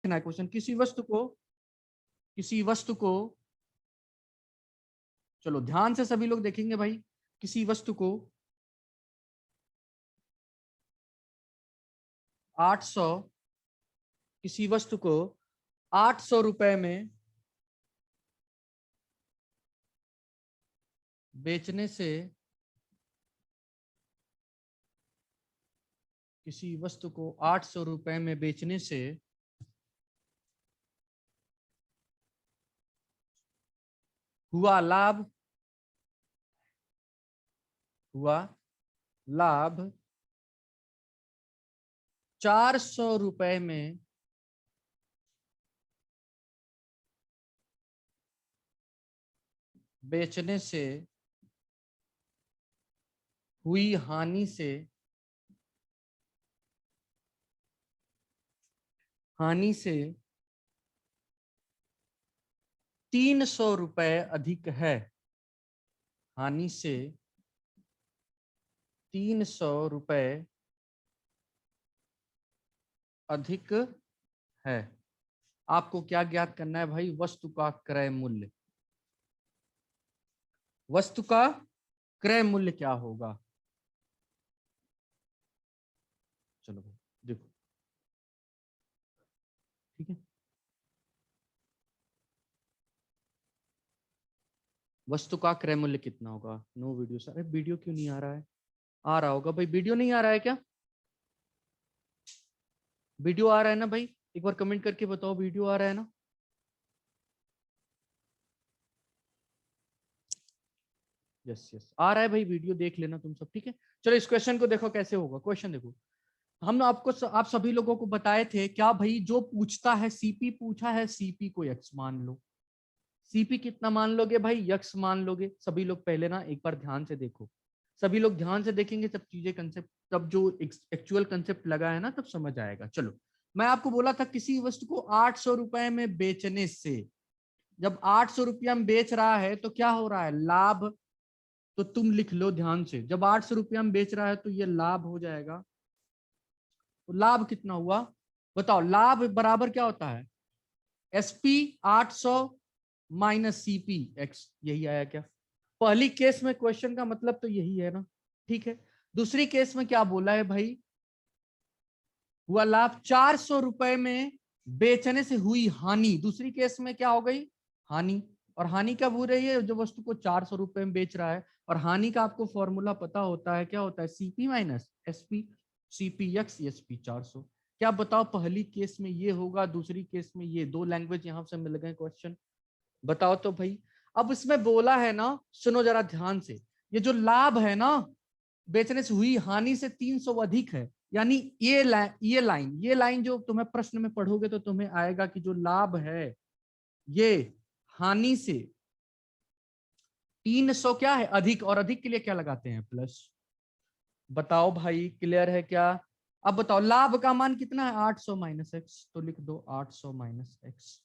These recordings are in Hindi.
क्वेश्चन, किसी वस्तु को, चलो ध्यान से सभी लोग देखेंगे भाई, किसी वस्तु को 800, किसी वस्तु को 800 रुपए में बेचने से, किसी वस्तु को 800 रुपए में बेचने से हुआ लाभ, हुआ लाभ 400 रुपए में बेचने से हुई हानि से, हानि से 300 रुपए अधिक है, हानि से 300 रुपए अधिक है। आपको क्या ज्ञात करना है भाई? वस्तु का क्रय मूल्य। वस्तु का क्रय मूल्य क्या होगा? चलो भाई देखो, ठीक है। वस्तु का क्रय मूल्य कितना होगा? नो वीडियो सर, वीडियो क्यों नहीं आ रहा है? आ रहा होगा भाई, वीडियो नहीं आ रहा है क्या? वीडियो आ रहा है ना भाई? एक बार कमेंट करके बताओ, वीडियो आ रहा है ना? यस यस आ रहा है भाई, वीडियो देख लेना तुम सब, ठीक है। चलो इस क्वेश्चन को देखो कैसे होगा। क्वेश्चन देखो, हम आपको आप सभी लोगों को बताए थे क्या भाई, जो पूछता है सीपी पूछा है, सीपी को एक्स मान लो। सीपी कितना मान लोगे भाई? यक्स मान लोगे। सभी लोग पहले ना एक बार ध्यान से देखो, सभी लोग ध्यान से देखेंगे तब चीजें कंसेप्ट, तब जो एक्चुअल कंसेप्ट लगा है ना तब समझ आएगा। चलो मैं आपको बोला था किसी वस्तु को 800 रुपए में बेचने से, जब 800 रुपया में बेच रहा है तो क्या हो रहा है? लाभ। तो तुम लिख लो ध्यान से, जब 800 रुपया में बेच रहा है तो ये लाभ हो जाएगा। तो लाभ कितना हुआ बताओ? लाभ बराबर क्या होता है? एसपी 800 माइनस सीपी एक्स, यही आया क्या? पहली केस में क्वेश्चन का मतलब तो यही है ना, ठीक है। दूसरी केस में क्या बोला है भाई? हुआ लाभ 400 रुपए में बेचने से हुई हानि। दूसरी केस में क्या हो गई? हानि। और हानि कब हो रही है? जो वस्तु को 400 रुपए में बेच रहा है। और हानि का आपको फॉर्मूला पता होता है, क्या होता है? CP minus SP, CP x SP 400। क्या बताओ, पहली केस में ये होगा, दूसरी केस में ये, दो लैंग्वेज यहां से मिल गए क्वेश्चन। बताओ तो भाई। अब इसमें बोला है ना, सुनो जरा ध्यान से, ये जो लाभ है ना, बेचने से हुई हानि से 300 अधिक है, यानी ये लाइन जो तुम्हें प्रश्न में पढ़ोगे तो तुम्हें आएगा कि जो लाभ है ये हानि से 300 क्या है? अधिक। और अधिक के लिए क्या लगाते हैं? प्लस। बताओ भाई क्लियर है क्या? अब बताओ लाभ का मान कितना है? 800 माइनस एक्स, तो लिख दो 800 माइनस एक्स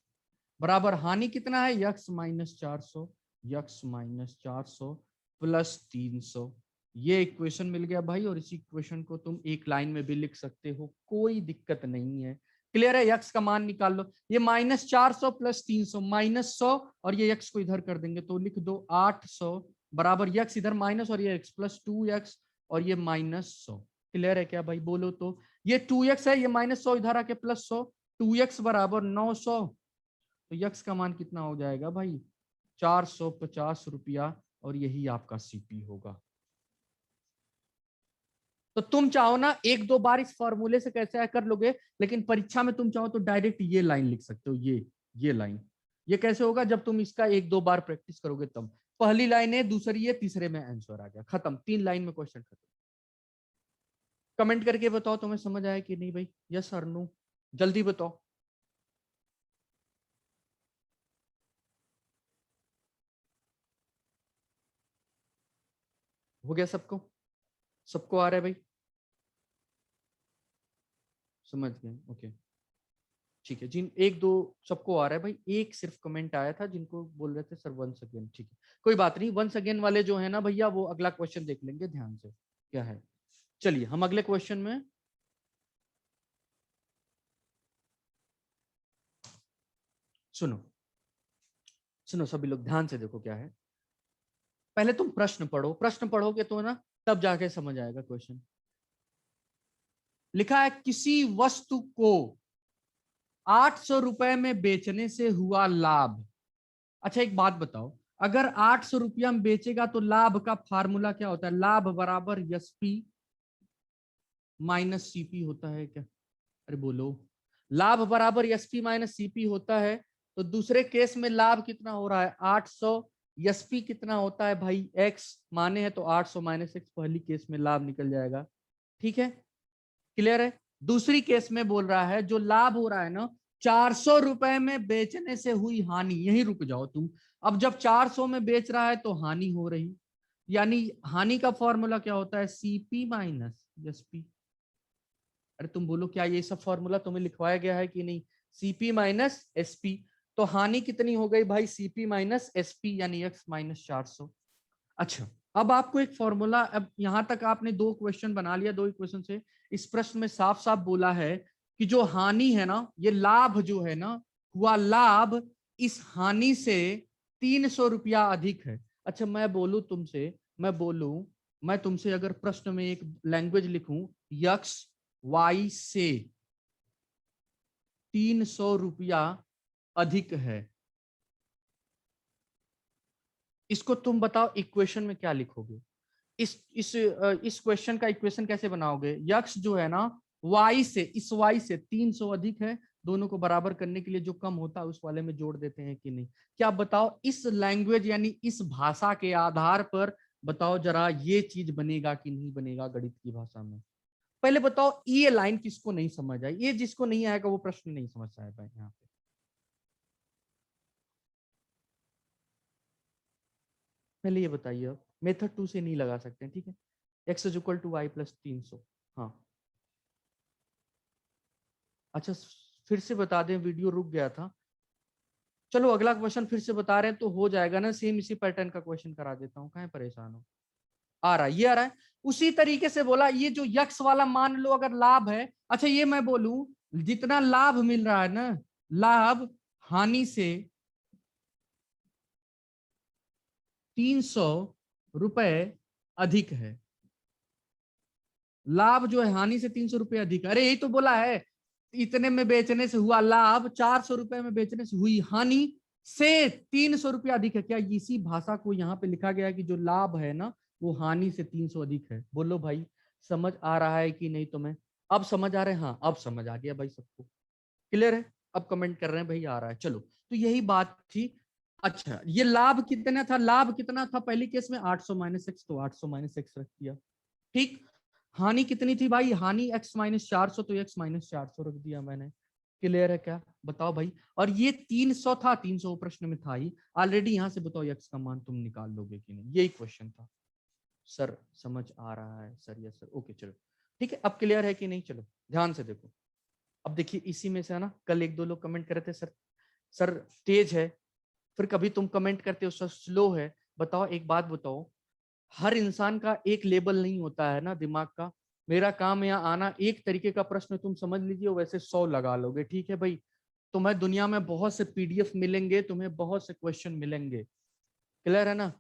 बराबर हानि कितना है? X minus 400, x minus 400 plus 300। ये इक्वेशन मिल गया भाई, और इसी इक्वेशन को तुम एक लाइन में भी लिख सकते हो, कोई दिक्कत नहीं है। क्लियर है? यक्स का मान निकाल लो, ये माइनस 400 प्लस 300 माइनस 100, और ये यक्स को इधर कर देंगे तो लिख दो 800 बराबर यक्स इधर माइनस और ये एक्स प्लस 2x और ये माइनस 100। क्लियर है क्या भाई? बोलो तो। ये 2x है, ये माइनस 100 इधर आके प्लस 100, 2x बराबर 900। तो यक्स का मान कितना हो जाएगा भाई? 450 रुपया, और यही आपका सीपी होगा। तो तुम चाहो ना एक दो बार इस फॉर्मूले से कैसे कर लोगे, लेकिन परीक्षा में तुम चाहो तो डायरेक्ट ये लाइन लिख सकते हो, ये लाइन। ये कैसे होगा? जब तुम इसका एक दो बार प्रैक्टिस करोगे तब। पहली लाइन है, दूसरी है, तीसरे में आंसर आ गया, खत्म। 3 लाइन में क्वेश्चन खत्म। कमेंट करके बताओ तुम्हें समझ आया कि नहीं भाई? यस और नो, जल्दी बताओ। हो गया सबको? सबको आ रहा है भाई? समझ गए? ओके ठीक है। जिन एक दो सबको आ रहा है भाई, एक सिर्फ कमेंट आया था जिनको बोल रहे थे सर वंस अगेन, ठीक है कोई बात नहीं। वंस अगेन वाले जो है ना भैया, वो अगला क्वेश्चन देख लेंगे ध्यान से क्या है। चलिए हम अगले क्वेश्चन में, सुनो सुनो सभी लोग ध्यान से देखो क्या है। पहले तुम प्रश्न पढ़ो, प्रश्न पढ़ोगे तो ना तब जाके समझ आएगा क्वेश्चन। लिखा है किसी वस्तु को 800 रुपए में बेचने से हुआ लाभ। अच्छा एक बात बताओ, अगर 800 रुपया में बेचेगा तो लाभ का फार्मूला क्या होता है? लाभ बराबर एसपी माइनस सीपी होता है क्या? अरे बोलो, लाभ बराबर एसपी माइनस सीपी होता है। तो दूसरे केस में लाभ कितना हो रहा है? 800। एसपी कितना होता है भाई? एक्स माने है तो 800 माइनस एक्स, पहली केस में लाभ निकल जाएगा। ठीक है, क्लियर है। दूसरी केस में बोल रहा है जो लाभ हो रहा है ना 400 रुपए में बेचने से हुई हानि, यहीं रुक जाओ तुम। अब जब 400 में बेच रहा है तो हानि हो रही, यानी हानि का फॉर्मूला क्या होता है? CP minus SP. अरे तुम बोलो क्या ये सब फॉर्मूला तुम्हें लिखवाया गया है कि नहीं? CP minus SP. तो हानि कितनी हो गई भाई? सीपी माइनस एसपी यानी एक्स माइनस 400। अच्छा अब आपको एक फॉर्मूला, अब यहां तक आपने दो क्वेश्चन बना लिया, दो इक्वेशन से। इस प्रश्न में साफ साफ बोला है कि जो हानि है ना, ये लाभ जो है ना, हुआ लाभ इस हानि से 300 रुपया अधिक है। अच्छा मैं बोलू तुमसे, मैं तुमसे अगर प्रश्न में एक लैंग्वेज लिखूं, यक्स वाई से 300 रुपया अधिक है, इसको तुम बताओ इक्वेशन में क्या लिखोगे? इस क्वेश्चन का इक्वेशन कैसे बनाओगे? यक्स जो है ना वाई से, इस वाई से 300 अधिक है, दोनों को बराबर करने के लिए जो कम होता है उस वाले में जोड़ देते हैं कि नहीं? क्या बताओ इस लैंग्वेज यानी इस भाषा के आधार पर बताओ जरा ये चीज बनेगा कि नहीं बनेगा गणित की भाषा में? पहले बताओ ये लाइन किसको नहीं समझ आई? ये जिसको नहीं आएगा वो प्रश्न नहीं समझ आएगा यहाँ पे। पहले ये बताइए, अब मेथड 2 से नहीं लगा सकते, ठीक है? X is equal to y plus 300। हाँ अच्छा फिर से बता दें, वीडियो रुक गया था। चलो अगला क्वेश्चन फिर से बता रहे हैं तो हो जाएगा ना, सेम इसी पैटर्न का क्वेश्चन करा देता हूँ, कहीं परेशान हो। आ रहा है, ये आ रहा है। उसी तरीके से बोला, ये जो यक्स वाला मान लो अगर लाभ है, अच्छा ये मैं बोलूं जितना लाभ मिल रहा है ना, लाभ हानि से 300 रुपए अधिक है। लाभ जो है हानि से 300 रुपए अधिक है। अरे यही तो बोला है, इतने में बेचने से हुआ लाभ 400 रुपए में बेचने से हुई हानि से 300 रुपया अधिक है। क्या इसी भाषा को यहाँ पे लिखा गया है कि जो लाभ है ना वो हानि से 300 अधिक है? बोलो भाई समझ आ रहा है कि नहीं तुम्हें? अब समझ आ रहे हैं? हाँ अब समझ आ गया भाई सबको, क्लियर है? अब कमेंट कर रहे हैं भाई आ रहा है। चलो तो यही बात थी। अच्छा ये लाभ कितना था? लाभ कितना था पहली केस में? 800 माइनस एक्स, तो 800 माइनस एक्स रख दिया। ठीक, हानि कितनी थी भाई? हानि x माइनस 400, तो x माइनस 400 रख दिया मैंने। क्लियर है क्या? बताओ भाई। और ये 300 था, 300 प्रश्न में था ही ऑलरेडी। यहां से बताओ x का मान तुम निकाल लोगे कि नहीं? यही क्वेश्चन था सर। समझ आ रहा है सर? यस सर, ओके चलो ठीक है। अब क्लियर है कि नहीं? चलो ध्यान से देखो। अब देखिए इसी में से है ना, कल एक दो लोग कमेंट कर रहे थे सर, सर तेज है, फिर कभी तुम कमेंट करते हो सर स्लो है। बताओ एक बात बताओ, हर इंसान का एक लेवल नहीं होता है ना दिमाग का। मेरा काम यहाँ आना, एक तरीके का प्रश्न तुम समझ लीजिए वैसे 100 लगा लोगे, ठीक है भाई? तुम्हें दुनिया में बहुत से पीडीएफ मिलेंगे, तुम्हें बहुत से क्वेश्चन मिलेंगे, क्लियर है ना?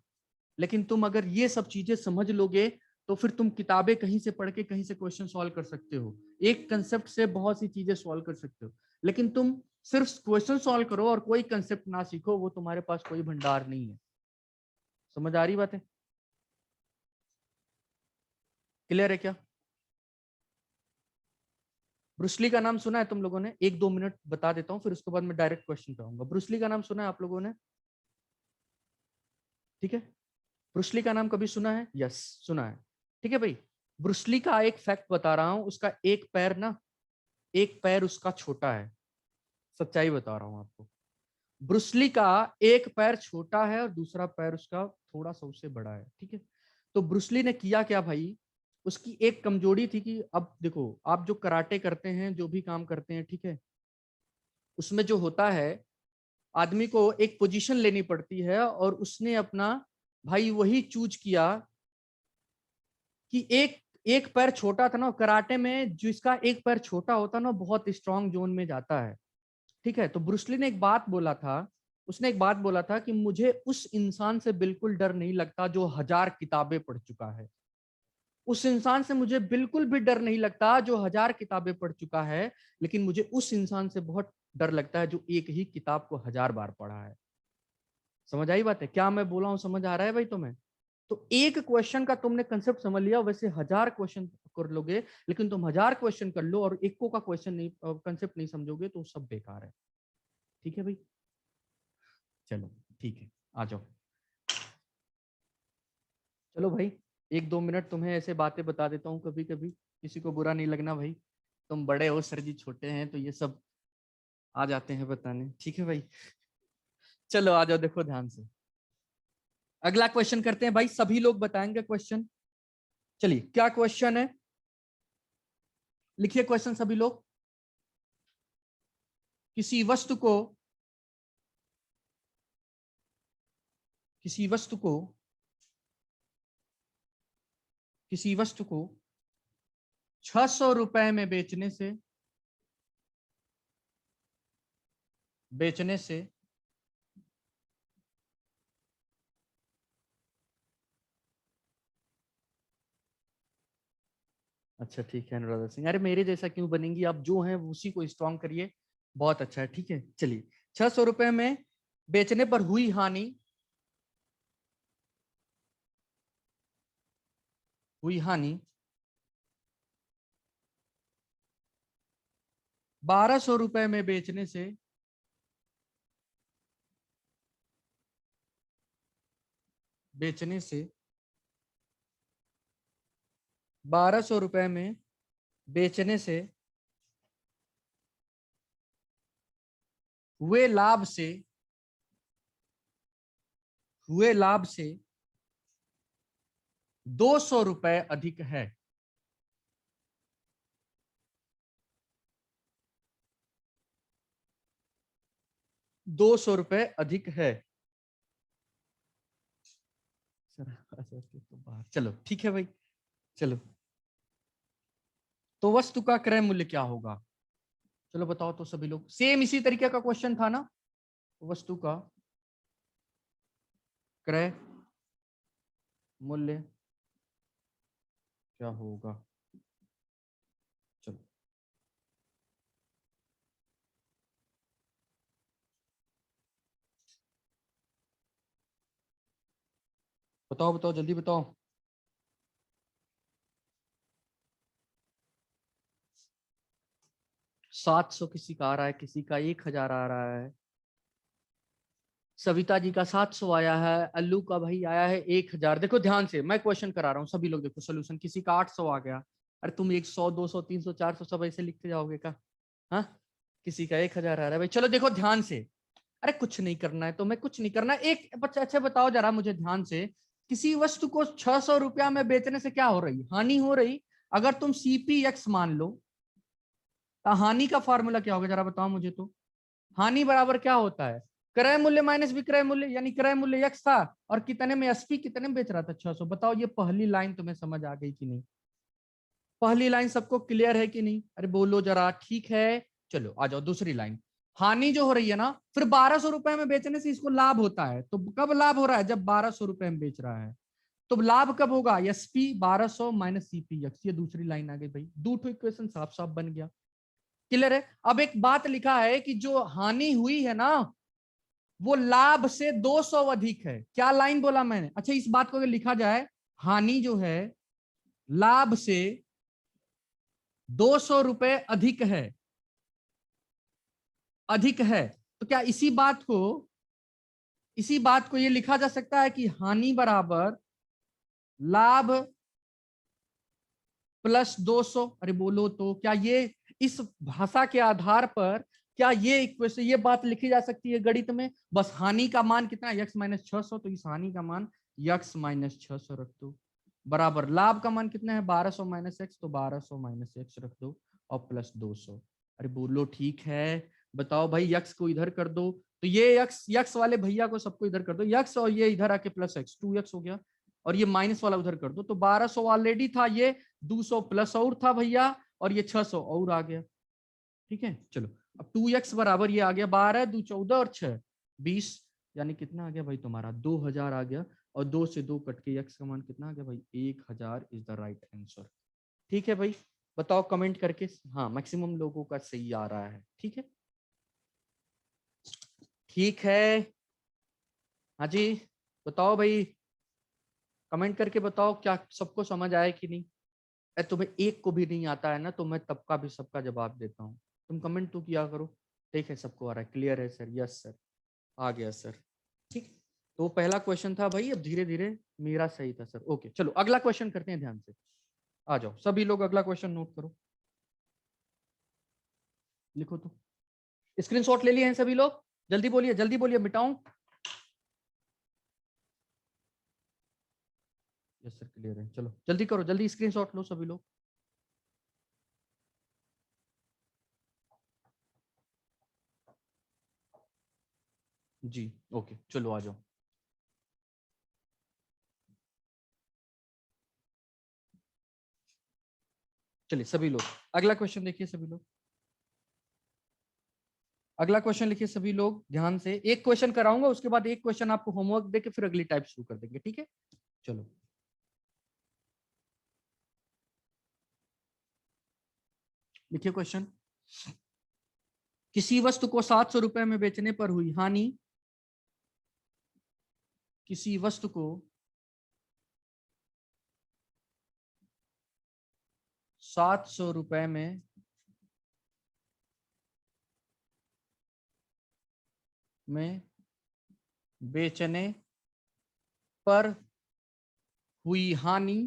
लेकिन तुम अगर ये सब चीजें समझ लोगे तो फिर तुम किताबें कहीं से पढ़ के कहीं से क्वेश्चन सॉल्व कर सकते हो, एक कंसेप्ट से बहुत सी चीजें सॉल्व कर सकते हो। लेकिन तुम सिर्फ क्वेश्चन सॉल्व करो और कोई कंसेप्ट ना सीखो, वो तुम्हारे पास कोई भंडार नहीं है। समझ आ रही बात है? क्लियर है क्या? ब्रूसली का नाम सुना है तुम लोगों ने? एक दो मिनट बता देता हूँ फिर उसके बाद मैं डायरेक्ट क्वेश्चन पे आऊंगा। ब्रूसली का नाम सुना है आप लोगों ने? ठीक है, ब्रूसली का नाम कभी सुना है? यस सुना है। ठीक है भाई, ब्रूसली का एक फैक्ट बता रहा हूँ, उसका एक पैर ना, एक पैर उसका छोटा है। सच्चाई बता रहा हूँ आपको, ब्रूसली का एक पैर छोटा है और दूसरा पैर उसका थोड़ा सा उससे बड़ा है, ठीक है? तो ब्रूसली ने किया क्या भाई, उसकी एक कमजोरी थी कि, अब देखो आप जो कराटे करते हैं, जो भी काम करते हैं, ठीक है, उसमें जो होता है आदमी को एक पोजीशन लेनी पड़ती है, और उसने अपना भाई वही चूज किया कि एक एक पैर छोटा था ना। कराटे में जिसका एक पैर छोटा होता है ना बहुत स्ट्रांग जोन में जाता है, ठीक है। तो ब्रूसली ने एक बात बोला था, उसने एक बात बोला था कि मुझे उस इंसान से बिल्कुल डर नहीं लगता जो 1000 किताबें पढ़ चुका है। उस इंसान से मुझे बिल्कुल भी डर नहीं लगता जो 1000 किताबें पढ़ चुका है, लेकिन मुझे उस इंसान से बहुत डर लगता है जो एक ही किताब को 1000 बार पढ़ा है। समझ आई बात है? क्या मैं बोला हूं समझ आ रहा है भाई तुम्हें? तो एक क्वेश्चन का तुमने कंसेप्ट समझ लिया, वैसे 1000 क्वेश्चन कर लोगे, लेकिन तुम 1000 क्वेश्चन कर लो और एको का क्वेश्चन नहीं, कंसेप्ट नहीं समझोगे तो सब बेकार है। ठीक है भाई? चलो ठीक है, आ जाओ। चलो भाई, 1-2 मिनट तुम्हें ऐसे बातें बता देता हूँ, कभी कभी किसी को बुरा नहीं लगना भाई। तुम बड़े हो, सर जी छोटे हैं, तो ये सब आ जाते हैं बताने। ठीक है भाई? चलो आ जाओ, देखो ध्यान से। अगला क्वेश्चन करते हैं भाई, सभी लोग बताएंगे क्वेश्चन। चलिए, क्या क्वेश्चन है? लिखिए क्वेश्चन सभी लोग। किसी वस्तु को किसी वस्तु को किसी वस्तु को 600 रुपए में बेचने से अच्छा ठीक है अनुराधा सिंह, अरे मेरे जैसा क्यों बनेंगी आप? जो हैं उसी को स्ट्रॉन्ग करिए, बहुत अच्छा है। ठीक है, चलिए। 600 रुपए में बेचने पर हुई हानि 1200 रुपए में बेचने से 1200 रुपए में बेचने से हुए लाभ से हुए लाभ से 200 रुपए अधिक है। 200 रुपए अधिक है। तो बाहर चलो, ठीक है भाई। चलो, तो वस्तु का क्रय मूल्य क्या होगा? चलो बताओ तो सभी लोग। सेम इसी तरीके का क्वेश्चन था ना? वस्तु का क्रय मूल्य क्या होगा? चलो बताओ बताओ, जल्दी बताओ। 700 किसी का आ रहा है, किसी का 1000 आ रहा है। सविता जी का 700 आया है, अल्लू का भाई आया है 1000। देखो ध्यान से, मैं क्वेश्चन करा रहा हूँ, सभी लोग देखो सोल्यूशन। किसी का 800 आ गया। अरे तुम 100, 200, 300, 400 सब ऐसे लिखते जाओगे क्या? हाँ, किसी का 1000 आ रहा है भाई। चलो देखो ध्यान से। अरे कुछ नहीं करना है तो मैं कुछ नहीं करना। एक बच्चा अच्छा बताओ जरा मुझे ध्यान से। किसी वस्तु को 600 रुपया में बेचने से क्या हो रही? हानि हो रही। अगर तुम CPX मान लो, तो हानि का फॉर्मूला क्या होगा जरा बताओ मुझे तो। हानि बराबर क्या होता है? क्रय मूल्य माइनस विक्रय मूल्य, यानी क्रय मूल्य x था और कितने में SP कितने में बेच रहा था? 600। बताओ ये पहली लाइन तुम्हें समझ आ गई कि नहीं? पहली लाइन सबको क्लियर है कि नहीं? अरे बोलो जरा। ठीक है, चलो आ जाओ दूसरी लाइन। हानि जो हो रही है ना, फिर 1200 रुपए में बेचने से इसको लाभ होता है। तो कब लाभ हो रहा है? जब 1200 रुपए में बेच रहा है। तो लाभ कब होगा? SP 1200 minus CPX। ये दूसरी लाइन आ गई भाई, दो इक्वेशन साफ साफ बन गया। क्लियर है? अब एक बात लिखा है कि जो हानि हुई है ना, वो लाभ से 200 अधिक है। क्या लाइन बोला मैंने? अच्छा, इस बात को अगर लिखा जाए, हानि जो है लाभ से 200 रुपए अधिक है, तो क्या इसी बात को ये लिखा जा सकता है कि हानि बराबर लाभ प्लस 200? अरे बोलो तो, क्या ये इस भाषा के आधार पर क्या ये इक्वेशन, ये बात लिखी जा सकती है गणित में? बस हानि का मान कितना है? x-600। तो इस हानि का मान x-600 रख दो, बराबर लाभ का मान कितना है? 1200 माइनस एक्स। तो 1200 माइनस एक्स रख दो और प्लस 200। अरे बोलो ठीक है? बताओ भाई, यक्स को इधर कर दो, तो ये यक्स यक्स वाले भैया को सबको इधर कर दो यक्स, और ये इधर आके प्लस एक्स, 2x हो गया। और ये माइनस वाला उधर कर दो, तो 1200 ऑलरेडी था, ये 200 प्लस और था भैया, और ये 600 और आ गया। ठीक है, चलो अब 2x बराबर ये आ गया 12, 2 14 और 6 20, यानी कितना आ गया भाई तुम्हारा 2000 आ गया, और 2 से 2 कट के x का मान कितना आ गया भाई 1000 इज द राइट आंसर। ठीक है भाई, बताओ कमेंट करके। हाँ, मैक्सिमम लोगों का सही आ रहा है। ठीक है, ठीक है। हाँ जी, बताओ भाई, कमेंट करके बताओ क्या सबको समझ आया कि नहीं। तुम्हें एक को भी नहीं आता है ना, तो मैं तब का भी सबका जवाब देता हूँ। तुम कमेंट तो किया करो। ठीक है, सबको आ रहा है, क्लियर है सर, यस सर, आ गया सर। ठीक, तो पहला क्वेश्चन था भाई, अब धीरे धीरे मेरा सही था सर। ओके चलो अगला क्वेश्चन करते हैं, ध्यान से आ जाओ सभी लोग, अगला क्वेश्चन नोट करो, लिखो तो। स्क्रीनशॉट ले लिए हैं सभी लोग, जल्दी बोलिए मिटाऊं। यस सर, क्लियर है, चलो जल्दी करो, जल्दी स्क्रीनशॉट लो सभी लोग। जी ओके, चलो आ जाओ। चलिए सभी लोग अगला क्वेश्चन देखिए सभी लोग, अगला क्वेश्चन लिखिए सभी लोग ध्यान से। एक क्वेश्चन कराऊंगा, उसके बाद एक क्वेश्चन आपको होमवर्क देके फिर अगली टाइप शुरू कर देंगे, ठीक है। चलो लिखिए क्वेश्चन। किसी वस्तु को 700 रुपए में बेचने पर हुई हानि, किसी वस्तु को 700 रुपए में बेचने पर हुई हानि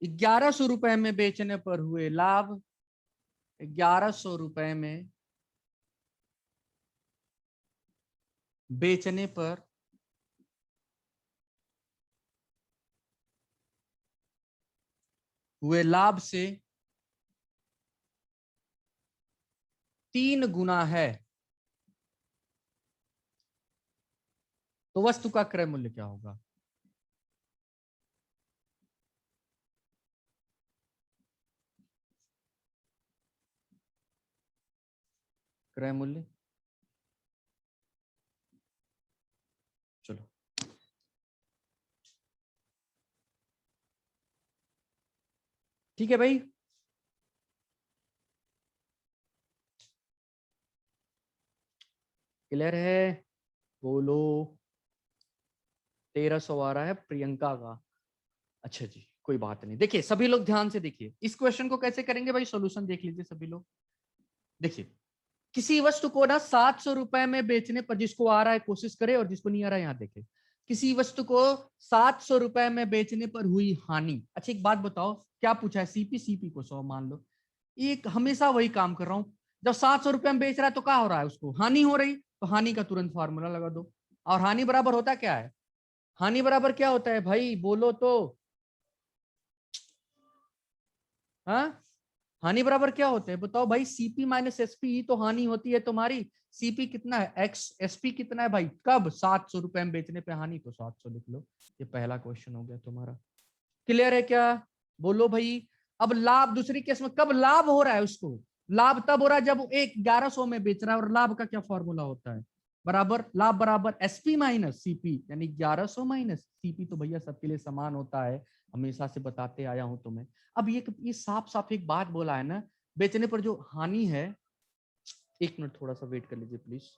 1100 रुपए में बेचने पर हुए लाभ, 1100 रुपए में बेचने पर हुए लाभ से 3 गुना है, तो वस्तु का क्रय मूल्य क्या होगा। क्रय मूल्य, चलो ठीक है भाई, क्लियर है, बोलो। 1300 आ रहा है प्रियंका का। अच्छा जी, कोई बात नहीं। देखिए सभी लोग ध्यान से देखिए, इस क्वेश्चन को कैसे करेंगे भाई, सॉल्यूशन देख लीजिए सभी लोग। देखिए, किसी वस्तु को ना 700 रुपए में बेचने पर, जिसको आ रहा है कोशिश करे, और जिसको नहीं आ रहा है यहाँ देखे। किसी वस्तु को 700 रुपए में बेचने पर हुई हानि। अच्छा एक बात बताओ, क्या पूछा है, सीपी, सीपी को 100 मान लो। एक हमेशा वही काम कर रहा हूं, जब 700 रुपए में बेच रहा है तो क्या हो रहा है, उसको हानि हो रही, तो हानि का तुरंत फार्मूला लगा दो। और हानि बराबर होता क्या है, हानि बराबर क्या होता है भाई, बोलो तो। हाँ, हानि बराबर क्या होते हैं बताओ भाई, सीपी माइनस एसपी ही तो हानि होती है तुम्हारी। सीपी कितना है, एक्स, एसपी कितना है भाई, कब 700 रुपए में बेचने पे हानि, तो 700 लिख लो। ये पहला क्वेश्चन हो गया तुम्हारा, क्लियर है क्या, बोलो भाई। अब लाभ दूसरी केस में कब लाभ हो रहा है उसको, लाभ तब हो रहा है जब वो एक 1100 में बेच रहा है, और लाभ का क्या फॉर्मूला होता है, बराबर लाभ बराबर एसपी माइनस सीपी, यानी 1100 माइनस सीपी, तो भैया सबके लिए समान होता है, हमेशा से बताते आया हूं तुम्हें। अब ये साफ साफ एक बात बोला है ना, बेचने पर जो हानि है। एक मिनट थोड़ा सा वेट कर लीजिए प्लीज।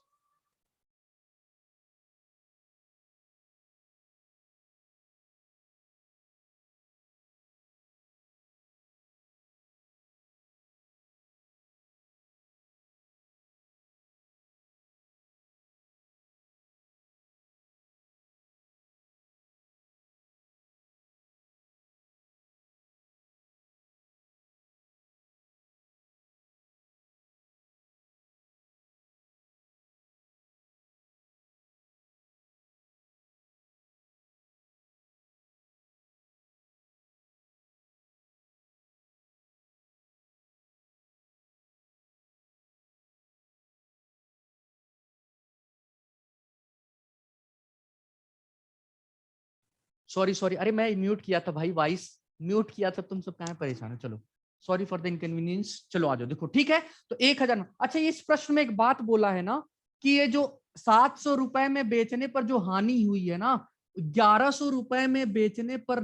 सॉरी सॉरी, अरे मैं म्यूट किया था भाई, वॉइस म्यूट किया था, तुम सब कहाँ परेशान हो, चलो सॉरी फॉर द इनकन्वीनियंस। चलो आ जाओ, देखो ठीक है। तो 1000। अच्छा, इस प्रश्न में एक बात बोला है ना कि ये जो 700 रुपए में बेचने पर जो हानि हुई है ना, 1100 रुपए में बेचने पर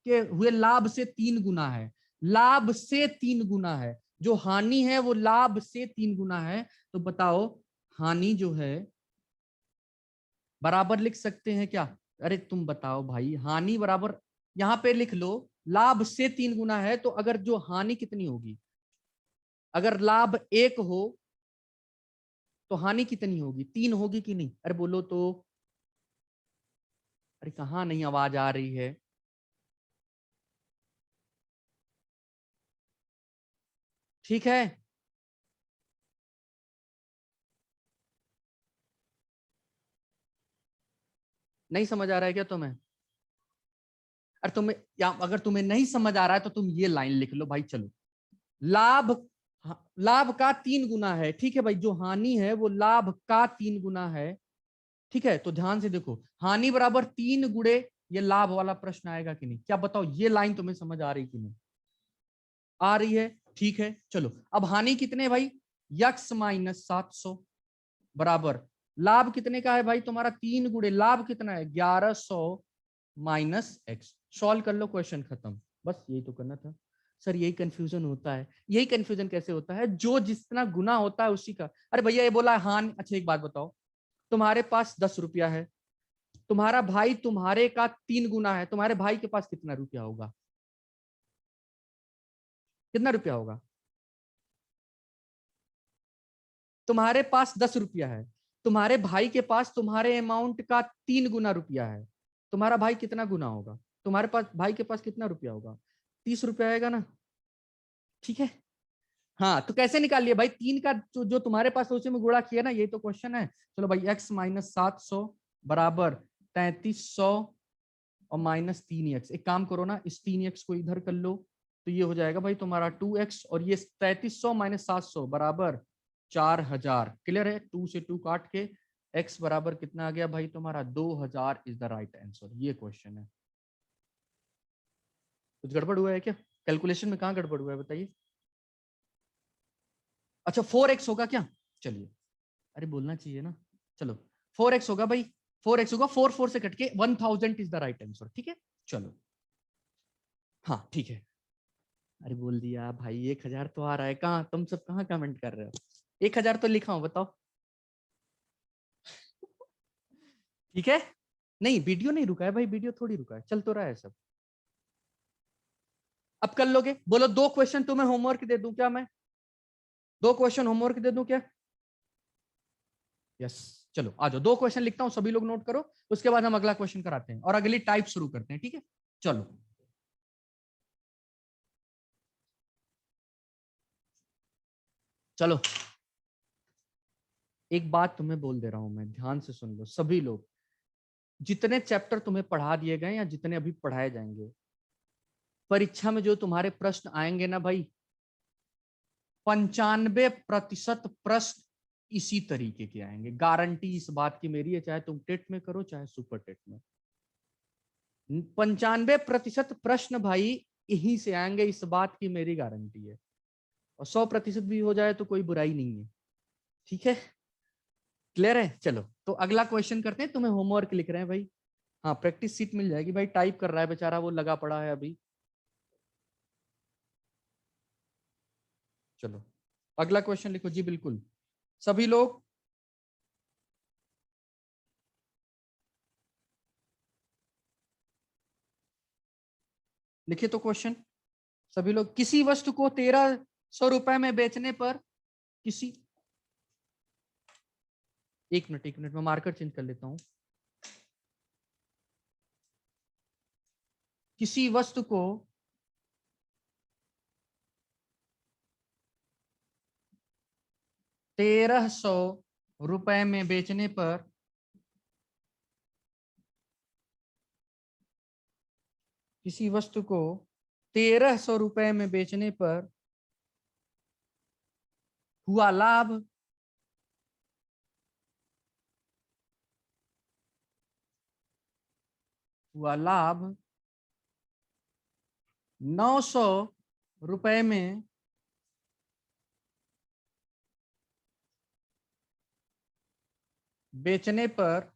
के हुए लाभ से 3 गुना है। लाभ से 3 गुना है, जो हानि है वो लाभ से 3 गुना है। तो बताओ हानि जो है बराबर लिख सकते हैं क्या? अरे तुम बताओ भाई, हानि बराबर यहां पे लिख लो, लाभ से 3 गुना है, तो अगर जो हानि कितनी होगी, अगर लाभ 1 हो तो हानि कितनी होगी? 3 होगी कि नहीं? अरे बोलो तो। अरे कहाँ नहीं आवाज आ रही है? ठीक है, नहीं समझ आ रहा है क्या तुम्हें? अरे तुम्हें, या अगर तुम्हें नहीं समझ आ रहा है तो तुम ये लाइन लिख लो भाई। चलो, लाभ, लाभ का 3 गुना है, ठीक है भाई। जो हानि है वो लाभ का 3 गुना है, ठीक है। तो ध्यान से देखो, हानि बराबर 3 गुणे ये लाभ वाला प्रश्न आएगा कि नहीं? क्या बताओ, ये लाइन तुम्हें समझ आ रही कि नहीं? आ रही है, ठीक है। चलो, अब हानि कितने भाई? यक्स माइनस 700 बराबर लाभ कितने का है भाई तुम्हारा? 3 गुणे लाभ कितना है? 1100 माइनस एक्स। सॉल्व कर लो, क्वेश्चन खत्म। बस यही तो करना था। सर यही कंफ्यूजन होता है। यही कंफ्यूजन कैसे होता है? जो जितना गुना होता है उसी का। अरे भैया ये बोला हानि। अच्छा एक बात बताओ, तुम्हारे पास 10 रुपया है, तुम्हारा भाई तुम्हारे का 3 गुना है, तुम्हारे भाई के पास कितना रुपया होगा? कितना रुपया होगा? तुम्हारे पास 10 रुपया है, तुम्हारे भाई के पास तुम्हारे अमाउंट का 3 गुना रुपया है, तुम्हारा भाई कितना गुना होगा? तुम्हारे पास भाई के पास कितना रुपया होगा? 30 रुपया आएगा ना? ठीक है। हाँ, तो कैसे निकाल लिया भाई? 3 का जो तुम्हारे पास है उसी में गुणा किया ना, ये तो क्वेश्चन है। चलो भाई, एक्स माइनस 700 बराबर 3300 और माइनस 3x। एक काम करो ना, इस 3x को इधर कर लो, तो ये हो जाएगा भाई तुम्हारा 2x, और ये 3300 माइनस 700 बराबर 4000। क्लियर है? 2 से 2 काट के x बराबर कितना आ गया भाई तुम्हारा? 2000 इज द राइट आंसर। ये क्वेश्चन है। कुछ गड़बड़ हुआ है क्या कैलकुलेशन में? कहाँ गड़बड़ हुआ है बताइए? अच्छा 4x होगा क्या? चलिए, अरे बोलना चाहिए ना। चलो 4x होगा भाई, 4x होगा, 4 से कट के 1000 इज द राइट आंसर। ठीक है, चलो। हाँ ठीक है। अरे बोल दिया भाई, 1000 तो आ रहा है। कहाँ तुम सब कहाँ कमेंट कर रहे हो? 1000 तो लिखा हूं, बताओ। ठीक है। नहीं, वीडियो नहीं रुका है भाई, वीडियो थोड़ी रुका है, चल तो रहा है सब। अब कर लोगे? बोलो, 2 क्वेश्चन तुम्हें होमवर्क दे दूं क्या मैं? 2 क्वेश्चन होमवर्क दे दूं क्या? यस। चलो आ जाओ, 2 क्वेश्चन लिखता हूं, सभी लोग नोट करो। उसके बाद हम अगला क्वेश्चन कराते हैं और अगली टाइप शुरू करते हैं, ठीक है? चलो, चलो एक बात तुम्हें बोल दे रहा हूं मैं, ध्यान से सुन लो सभी लोग। जितने चैप्टर तुम्हें पढ़ा दिए गए या जितने अभी पढ़ाए जाएंगे, परीक्षा में जो तुम्हारे प्रश्न आएंगे ना भाई, 95% प्रश्न इसी तरीके के आएंगे। गारंटी इस बात की मेरी है, चाहे तुम टेट में करो चाहे सुपर टेट में। 95% प्रश्न भाई यहीं से आएंगे, इस बात की मेरी गारंटी है। और 100% भी हो जाए तो कोई बुराई नहीं है। ठीक है, क्लियर है? चलो, तो अगला क्वेश्चन करते हैं। तुम्हें होमवर्क लिख रहे हैं भाई। हाँ, प्रैक्टिस सीट मिल जाएगी भाई। टाइप कर रहा है बेचारा, वो लगा पड़ा है अभी। चलो, अगला क्वेश्चन लिखो जी, बिल्कुल सभी लोग। लिखे तो क्वेश्चन सभी लोग। किसी वस्तु को 1300 रुपए में बेचने पर, किसी, एक मिनट एक मिनट, मैं मार्कर चेंज कर लेता हूं। किसी वस्तु को 1300 रुपए में बेचने पर, किसी वस्तु को 1300 रुपए में बेचने पर हुआ लाभ, हुआ लाभ 900 रुपए में बेचने पर,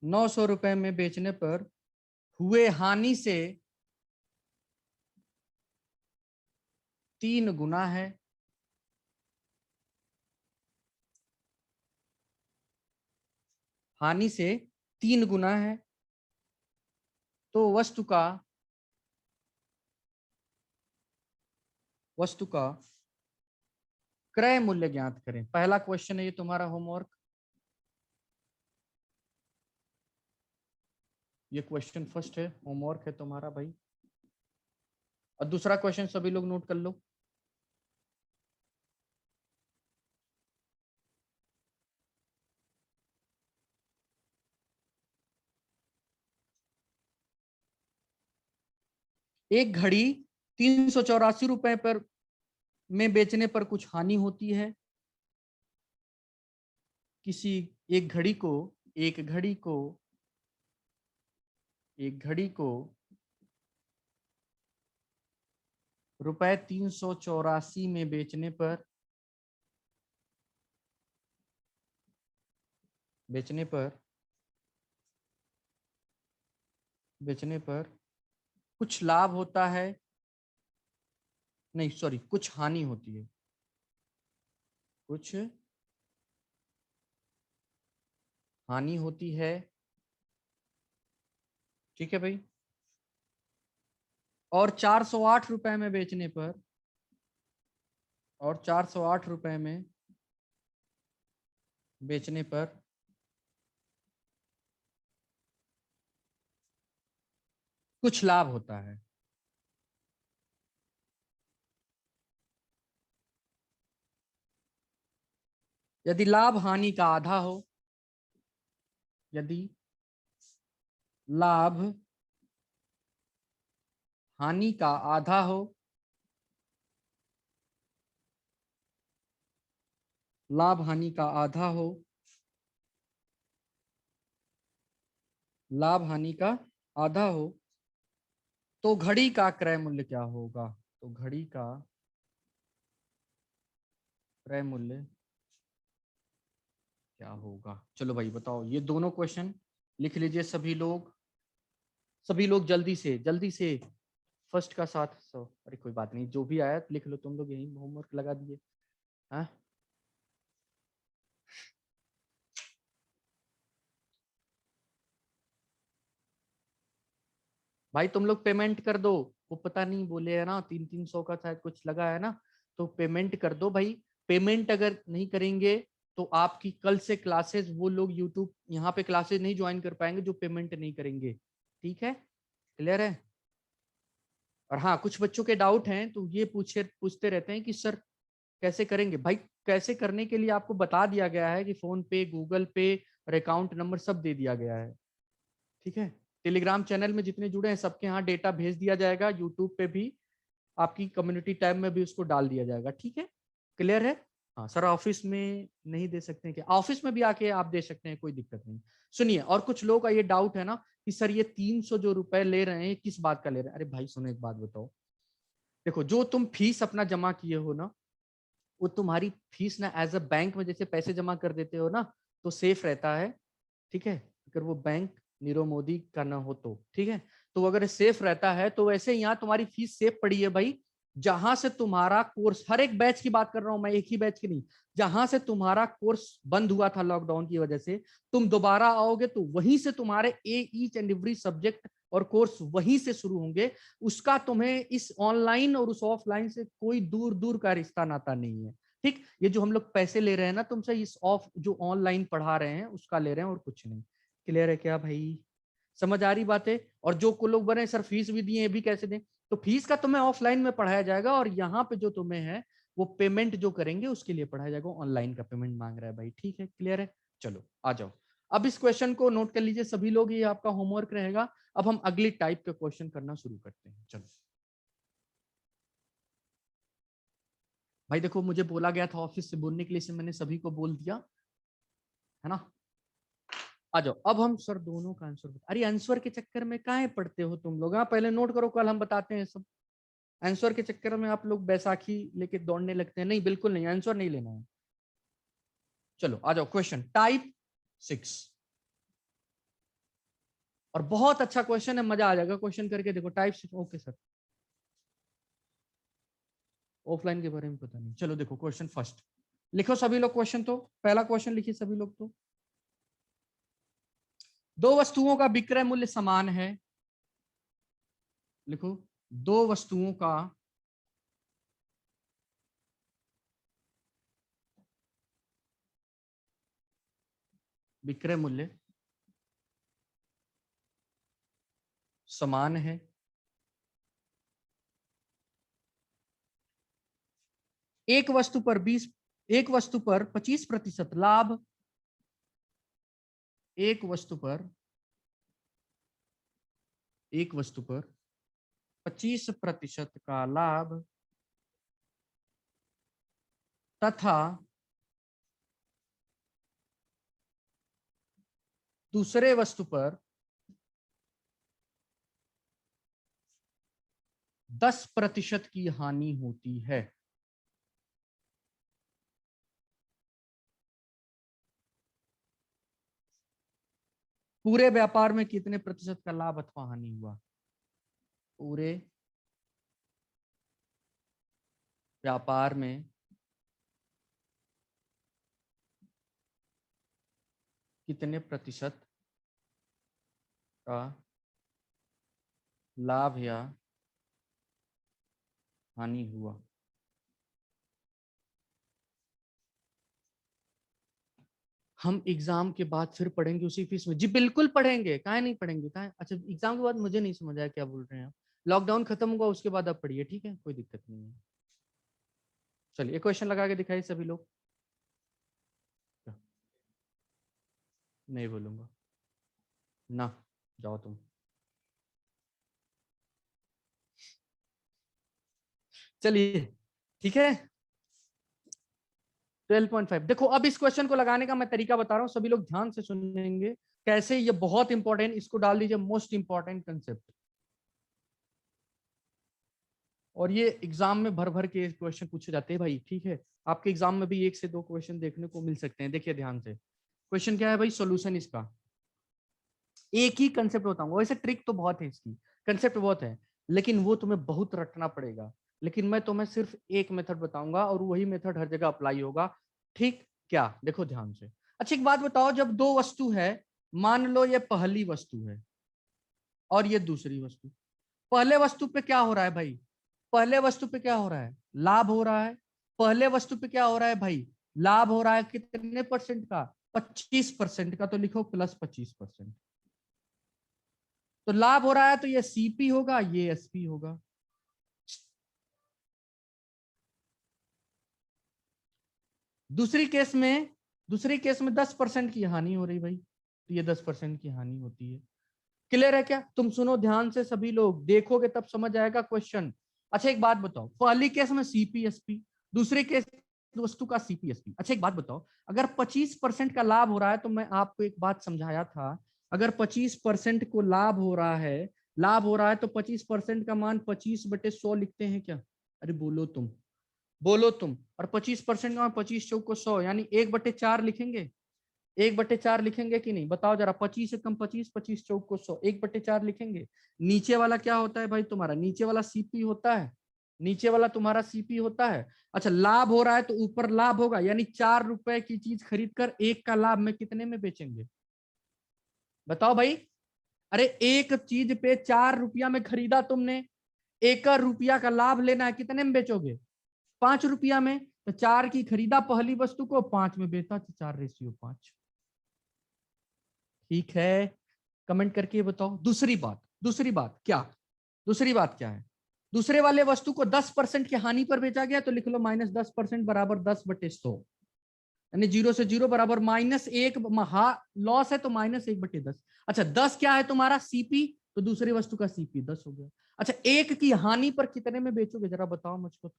900 रुपए में बेचने पर हुए हानि से 3 गुना है। हानि से 3 गुना है, तो वस्तु का क्रय मूल्य ज्ञात करें। पहला क्वेश्चन है ये तुम्हारा होमवर्क। ये क्वेश्चन फर्स्ट है, होमवर्क है तुम्हारा भाई। और दूसरा क्वेश्चन सभी लोग नोट कर लो। एक घड़ी 384 रुपए पर में बेचने पर कुछ हानि होती है। किसी एक घड़ी को एक घड़ी को एक घड़ी को रुपए 384 में बेचने पर कुछ लाभ होता है, नहीं सॉरी, कुछ हानि होती है। कुछ हानि होती है, ठीक है भाई। और 408 रुपए में बेचने पर, और 408 रुपए में बेचने पर कुछ लाभ होता है। यदि लाभ हानि का आधा हो, यदि लाभ हानि का आधा हो, लाभ हानि का आधा हो, लाभ हानि का आधा हो, तो घड़ी का क्रय मूल्य क्या होगा? तो घड़ी का क्रय मूल्य क्या होगा? चलो भाई बताओ, ये दोनों क्वेश्चन लिख लीजिए सभी लोग। सभी लोग जल्दी से फर्स्ट का साथ सो, अरे कोई बात नहीं, जो भी आया लिख लो तुम लोग, यही होमवर्क लगा दिए। हाँ भाई, तुम लोग पेमेंट कर दो। वो पता नहीं बोले है ना, 300 का शायद कुछ लगा है ना, तो पेमेंट कर दो भाई। पेमेंट अगर नहीं करेंगे तो आपकी कल से क्लासेस, वो लोग यूट्यूब यहाँ पे क्लासेस नहीं ज्वाइन कर पाएंगे जो पेमेंट नहीं करेंगे। ठीक है, क्लियर है? और हाँ, कुछ बच्चों के डाउट हैं तो ये पूछते रहते हैं कि सर कैसे करेंगे। भाई कैसे करने के लिए आपको बता दिया गया है कि फोन पे, गूगल पे और अकाउंट नंबर सब दे दिया गया है। ठीक है, टेलीग्राम चैनल में जितने जुड़े हैं सबके यहाँ डेटा भेज दिया जाएगा, यूट्यूब पे भी आपकी कम्युनिटी टैब में भी उसको डाल दिया जाएगा। ठीक है, क्लियर है? हाँ सर, ऑफिस में नहीं दे सकते हैं क्या? ऑफिस में भी आके आप दे सकते हैं, कोई दिक्कत नहीं। सुनिए, और कुछ लोगों का ये डाउट है ना कि सर ये 300 जो रुपए ले रहे हैं किस बात का ले रहे हैं। अरे भाई सुनो, एक बात बताओ, देखो जो तुम फीस अपना जमा किए हो ना, वो तुम्हारी फीस ना एज अ बैंक में जैसे पैसे जमा कर देते हो ना, तो सेफ रहता है। ठीक है, अगर वो बैंक नीरव मोदी का ना हो तो, ठीक है, तो अगर सेफ रहता है तो वैसे यहाँ तुम्हारी फीस सेफ पड़ी है भाई। जहां से तुम्हारा कोर्स, हर एक बैच की बात कर रहा हूं मैं, एक ही बैच की नहीं, जहां से तुम्हारा कोर्स बंद हुआ था लॉकडाउन की वजह से, तुम दोबारा आओगे तो वहीं से तुम्हारे ईच एंड एवरी सब्जेक्ट और कोर्स वहीं से शुरू होंगे। उसका तुम्हें इस ऑनलाइन और उस ऑफलाइन से कोई दूर दूर का रिश्ता नाता नहीं है। ठीक, ये जो हम लोग पैसे ले रहे हैं ना तुमसे, इस ऑफ जो ऑनलाइन पढ़ा रहे हैं उसका ले रहे हैं और कुछ नहीं। क्लियर है क्या भाई? समझ आ रही बातें? और जो को लोग बने सर फीस भी दिए, ये भी कैसे दें, तो फीस का तुम्हें ऑफलाइन में पढ़ाया जाएगा, और यहाँ पे जो तुम्हें है वो पेमेंट जो करेंगे उसके लिए पढ़ाया जाएगा। ऑनलाइन का पेमेंट मांग रहा है भाई। ठीक है, क्लियर है? चलो आ जाओ, अब इस क्वेश्चन को नोट कर लीजिए सभी लोग, ये आपका होमवर्क रहेगा। अब हम अगली टाइप के क्वेश्चन करना शुरू करते हैं। चलो भाई देखो, मुझे बोला गया था ऑफिस से बोलने के लिए, से मैंने सभी को बोल दिया है ना। आ जाओ, अब हम सर दोनों का आंसर अरे आंसर के चक्कर में काहे पढ़ते हो तुम लोग? हाँ पहले नोट करो, कल हम बताते हैं सब। आंसर के चक्कर में आप लोग बैसाखी लेके दौड़ने लगते हैं। नहीं, बिल्कुल नहीं, आंसर नहीं लेना है। चलो आ जाओ, क्वेश्चन टाइप 6, और बहुत अच्छा क्वेश्चन है, मजा आ जाएगा क्वेश्चन करके। देखो टाइप 6, ओके सर ऑफलाइन के बारे में पता नहीं। चलो देखो क्वेश्चन फर्स्ट लिखो सभी लोग। क्वेश्चन तो पहला क्वेश्चन लिखिए सभी लोग। तो दो वस्तुओं का विक्रय मूल्य समान है। लिखो, दो वस्तुओं का विक्रय मूल्य समान है। एक वस्तु पर 25% लाभ, एक वस्तु पर 25% का लाभ तथा दूसरे वस्तु पर 10% की हानि होती है। पूरे व्यापार में कितने प्रतिशत का लाभ अथवा हानि हुआ? पूरे व्यापार में कितने प्रतिशत का लाभ या हानि हुआ? हम एग्जाम के बाद फिर पढ़ेंगे उसी फीस में। जी बिल्कुल पढ़ेंगे, काहे नहीं पढ़ेंगे, काहे। अच्छा एग्जाम के बाद मुझे नहीं समझ आया क्या बोल रहे हैं आप। लॉकडाउन खत्म होगा उसके बाद आप पढ़िए, ठीक है, कोई दिक्कत नहीं है। चलिए क्वेश्चन लगा के दिखाइए सभी लोग। नहीं बोलूंगा ना, जाओ तुम। चलिए ठीक है, 12.5। देखो अब इस क्वेश्चन को लगाने का मैं तरीका बता रहा हूं, सभी लोग ध्यान से सुनेंगे कैसे। ये बहुत इंपॉर्टेंट, इसको डाल दीजिए मोस्ट इंपॉर्टेंट कंसेप्ट। और ये एग्जाम में भर भर के क्वेश्चन पूछे जाते हैं भाई, ठीक है। आपके एग्जाम में भी 1 से 2 क्वेश्चन देखने को मिल सकते हैं। देखिए ध्यान से, क्वेश्चन क्या है भाई, सॉल्यूशन इसका। एक ही कंसेप्ट बताऊंगा, वैसे ट्रिक तो बहुत है इसकी, कंसेप्ट बहुत है, लेकिन वो तुम्हें बहुत रटना पड़ेगा। लेकिन मैं तुम्हें सिर्फ एक मेथड बताऊंगा और वही मेथड हर जगह अप्लाई होगा, ठीक क्या। देखो ध्यान से। अच्छा एक बात बताओ, जब दो वस्तु है, मान लो ये पहली वस्तु है और ये दूसरी वस्तु, पहले वस्तु पे क्या हो रहा है भाई? पहले वस्तु पे क्या हो रहा है? लाभ हो रहा है। पहले वस्तु पे क्या हो रहा है भाई? लाभ हो रहा है। कितने परसेंट का? 25% का। तो लिखो +25%। तो लाभ हो रहा है तो ये सीपी होगा, ये एसपी होगा। दूसरी केस में 10% की हानि हो रही भाई, तो ये 10% की हानि होती है। क्लियर है क्या? तुम सुनो ध्यान से सभी लोग, देखोगे तब समझ आएगा क्वेश्चन। अच्छा एक बात बताओ, पहली केस में सीपीएसपी, दूसरी केस वस्तु का सीपीएसपी। अच्छा एक बात बताओ, अगर 25% का लाभ हो रहा है, तो मैं आपको एक बात समझाया था, अगर 25% को लाभ हो रहा है, तो 25% का मान 25/100 लिखते हैं क्या? अरे बोलो तुम। और 25% का 25 चौक को 100, यानी 1/4 लिखेंगे। 1/4 लिखेंगे कि नहीं बताओ जरा। 25 से कम 25, 25 चौक को 100, 1/4 लिखेंगे। नीचे वाला क्या होता है भाई तुम्हारा? नीचे वाला सीपी होता है, नीचे वाला तुम्हारा सीपी होता है। अच्छा लाभ हो रहा है तो ऊपर लाभ होगा, यानी 4 रुपए की चीज खरीद कर 1 का लाभ में कितने में बेचेंगे? बताओ भाई। अरे एक चीज पे 4 रुपया में खरीदा तुमने, 1 रुपया का लाभ लेना है, कितने में बेचोगे? 5 रुपया में। तो 4 की खरीदा पहली वस्तु को, 5 में बेचा, तो 4:5। ठीक है, कमेंट करके बताओ। दूसरी बात क्या है? दूसरे वाले वस्तु को 10% की हानि पर बेचा गया, तो लिख लो -10% बराबर 10/100, यानी 0 से 0 बराबर -1। लॉस है तो -1/10। अच्छा 10 क्या है तुम्हारा? सीपी, तो दूसरी वस्तु का सीपी 10 हो गया। अच्छा 1 की हानि पर कितने में बेचोगे जरा बताओ मुझको।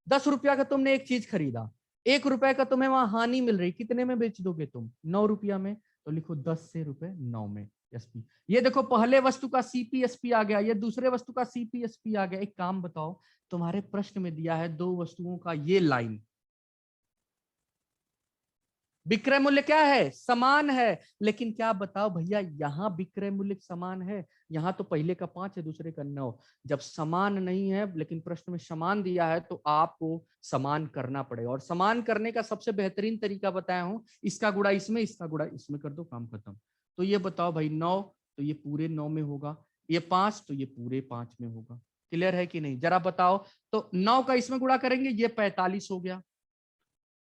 10 रुपया का तुमने एक चीज खरीदा, 1 रुपए का तुम्हें वहां हानि मिल रही, कितने में बेच दोगे तुम? 9 रुपया में। तो लिखो 10 से रुपए 9 में। एसपी। ये देखो पहले वस्तु का सीपी एसपी आ गया, ये दूसरे वस्तु का सीपी एसपी आ गया। एक काम बताओ, तुम्हारे प्रश्न में दिया है दो वस्तुओं का ये लाइन, विक्रय मूल्य क्या है, समान है, लेकिन क्या बताओ भैया यहाँ विक्रय मूल्य समान है, यहाँ तो पहले का 5 है दूसरे का 9। जब समान नहीं है लेकिन प्रश्न में समान दिया है तो आपको समान करना पड़ेगा, और समान करने का सबसे बेहतरीन तरीका बताया हूं, इसका गुणा इसमें, इसका गुणा इसमें कर दो, काम खत्म। तो ये बताओ भाई 9 तो ये पूरे 9 में होगा, ये 5 तो ये पूरे 5 में होगा। क्लियर है कि नहीं, जरा बताओ। तो 9 का इसमें गुणा करेंगे, ये 45 हो गया,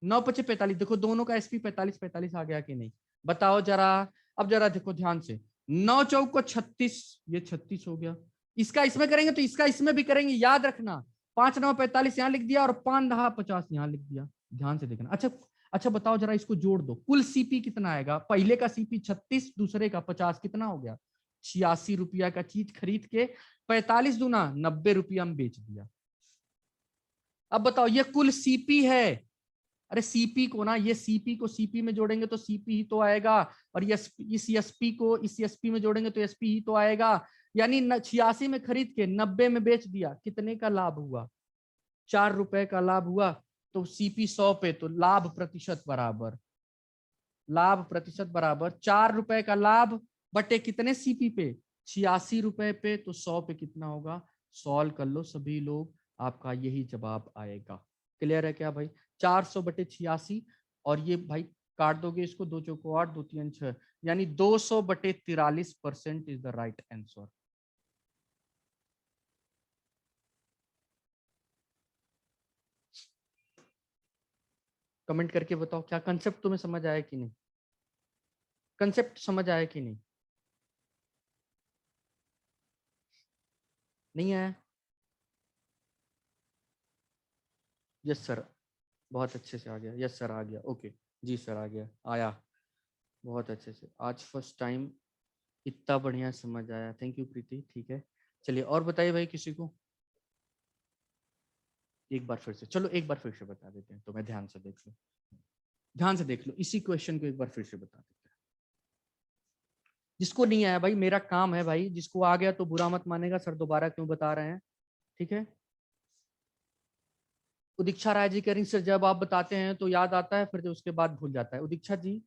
9 पचे 45, देखो दोनों का एसपी 45 45 आ गया कि नहीं, बताओ जरा। अब जरा देखो ध्यान से, 9 चौक को 36, ये 36 हो गया, इसका इसमें करेंगे तो इसका इसमें भी करेंगे, याद रखना 5 9 45 यहाँ लिख दिया और 5 10 50 यहाँ लिख दिया, ध्यान से देखना। अच्छा अच्छा बताओ जरा, इसको जोड़ दो, कुल सीपी कितना आएगा, पहले का सीपी 36 दूसरे का 50, कितना हो गया 86 रुपया का चीज खरीद के 45 दूना 90 रुपया में बेच दिया। अब बताओ ये कुल सीपी है, अरे सीपी को ना, ये सीपी को सीपी में जोड़ेंगे तो सीपी ही तो आएगा, और इस एसपी को इस एसपी में जोड़ेंगे तो एसपी ही तो आएगा। यानी 86 में खरीद के 90 में बेच दिया, कितने का लाभ हुआ, 4 रुपए का लाभ हुआ। तो सीपी 100 पे, तो लाभ प्रतिशत बराबर, लाभ प्रतिशत बराबर 4 रुपए का लाभ बटे कितने सीपी पे, 86 रुपए पे, तो 100 पे कितना होगा, सॉल्व कर लो सभी लोग, आपका यही जवाब आएगा। क्लियर है क्या भाई, 400 बटे 86, और ये भाई काट दोगे इसको, 2 चौको 8 2 3 6, यानी 200 बटे 43% is the right answer. Comment करके बताओ क्या कंसेप्ट तुम्हें समझ आया कि नहीं, कंसेप्ट समझ आया कि नहीं, नहीं आया। यस सर, बहुत अच्छे से आ गया, यस सर आ गया, ओके जी सर आ गया, आया बहुत अच्छे से, आज फर्स्ट टाइम इतना बढ़िया समझ आया, थैंक यू प्रीति। ठीक है चलिए और बताइए भाई किसी को, एक बार फिर से, चलो एक बार फिर से बता देते हैं, तो मैं ध्यान से देख लो, ध्यान से देख लो, इसी क्वेश्चन को एक बार फिर से बता देते हैं। जिसको नहीं आया भाई मेरा काम है भाई, जिसको आ गया तो बुरा मत मानेगा सर दोबारा क्यों बता रहे हैं, ठीक है। उदीक्षा राय जी कह रही सर जब आप बताते हैं तो याद आता है, फिर जो उसके बाद भूल जाता है। उदीक्षा जी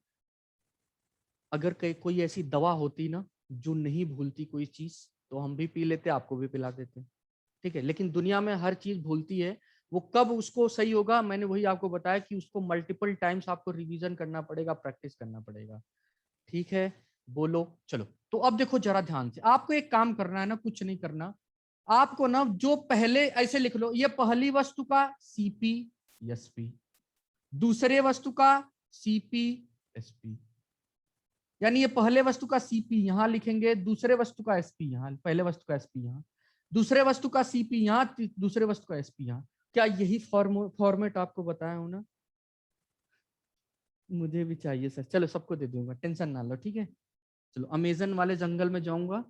अगर कोई ऐसी दवा होती ना जो नहीं भूलती कोई चीज, तो हम भी पी लेते, आपको भी पिला देते, ठीक है। लेकिन दुनिया में हर चीज भूलती है, वो कब उसको सही होगा, मैंने वही आपको बताया कि उसको मल्टीपल टाइम्स आपको रिवीजन करना पड़ेगा, प्रैक्टिस करना पड़ेगा, ठीक है। बोलो चलो, तो अब देखो जरा ध्यान से, आपको एक काम करना है ना, कुछ नहीं करना, आपको ना जो पहले ऐसे लिख लो, ये पहली वस्तु का सीपी एसपी, दूसरे वस्तु का सीपी एसपी, यानी ये पहले वस्तु का सीपी यहां लिखेंगे, दूसरे वस्तु का एसपी यहां, पहले वस्तु का एसपी यहां, दूसरे वस्तु का सीपी यहां, दूसरे वस्तु का एसपी यहां। क्या यही फॉर्मेट आपको बताया हूं ना, मुझे भी चाहिए सर, चलो सबको दे दूंगा, टेंशन ना लो, ठीक है। चलो अमेजन वाले जंगल में जाऊंगा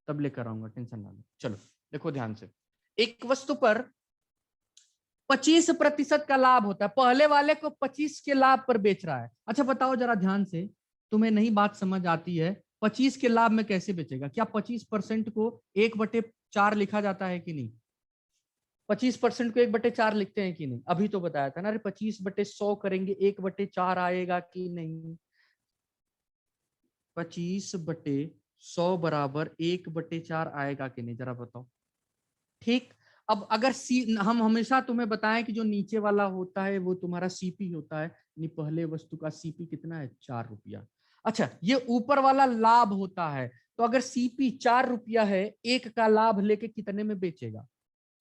तब लेकर आऊंगा, टेंशन ना लो। चलो देखो ध्यान से, एक वस्तु पर 25% का लाभ होता है, पहले वाले को 25 के लाभ पर बेच रहा है। अच्छा बताओ जरा ध्यान से, तुम्हें नहीं बात समझ आती है, 25 के लाभ में कैसे बेचेगा, क्या 25% को 1/4 लिखा जाता है कि नहीं, 25% को 1/4 लिखते हैं कि नहीं, अभी तो बताया था ना, अरे 25/100 करेंगे 1/4 आएगा कि नहीं, 25/100 बराबर 1/4 आएगा कि नहीं, जरा बताओ, ठीक। अब अगर हम हमेशा तुम्हें बताएं कि जो नीचे वाला होता है वो तुम्हारा सीपी होता है, नहीं पहले वस्तु का सीपी कितना है 4 रुपया। अच्छा ये ऊपर वाला लाभ होता है, तो अगर सीपी 4 रुपया है, एक का लाभ लेके कितने में बेचेगा,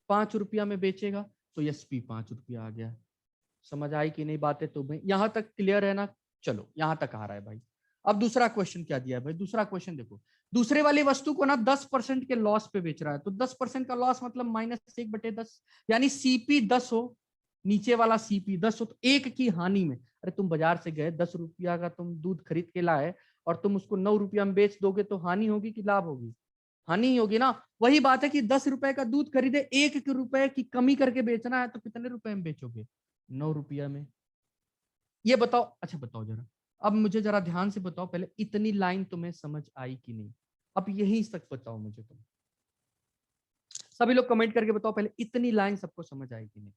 5 रुपया में बेचेगा, तो एसपी 5 रुपया आ गया। समझ आई कि नहीं बातें तुम्हें, यहां तक क्लियर है ना, चलो यहां तक आ रहा है भाई। अब दूसरा क्वेश्चन क्या दिया है भाई, दूसरा क्वेश्चन देखो, दूसरे वाली वस्तु को ना 10% के लॉस पे बेच रहा है, तो 10% का लॉस मतलब -1/10, यानी सीपी 10 हो, नीचे वाला सीपी 10 हो, तो एक की हानि में, अरे तुम बाजार से गए 10 रुपया का तुम दूध खरीद के लाए, और तुम उसको 9 रुपया में बेच दोगे, तो हानि होगी कि लाभ होगी, हानि ही होगी ना। वही बात है कि 10 रुपए का दूध खरीदे, 1 रुपए की कमी करके बेचना है, तो कितने रुपए में बेचोगे, 9 रुपया में। ये बताओ, अच्छा बताओ जरा, अब मुझे जरा ध्यान से बताओ, पहले इतनी लाइन तुम्हें समझ आई कि नहीं, अब यहीं तक बताओ मुझे तुम सभी लोग कमेंट करके बताओ पहले, इतनी लाइन सबको समझ आएगी नहीं?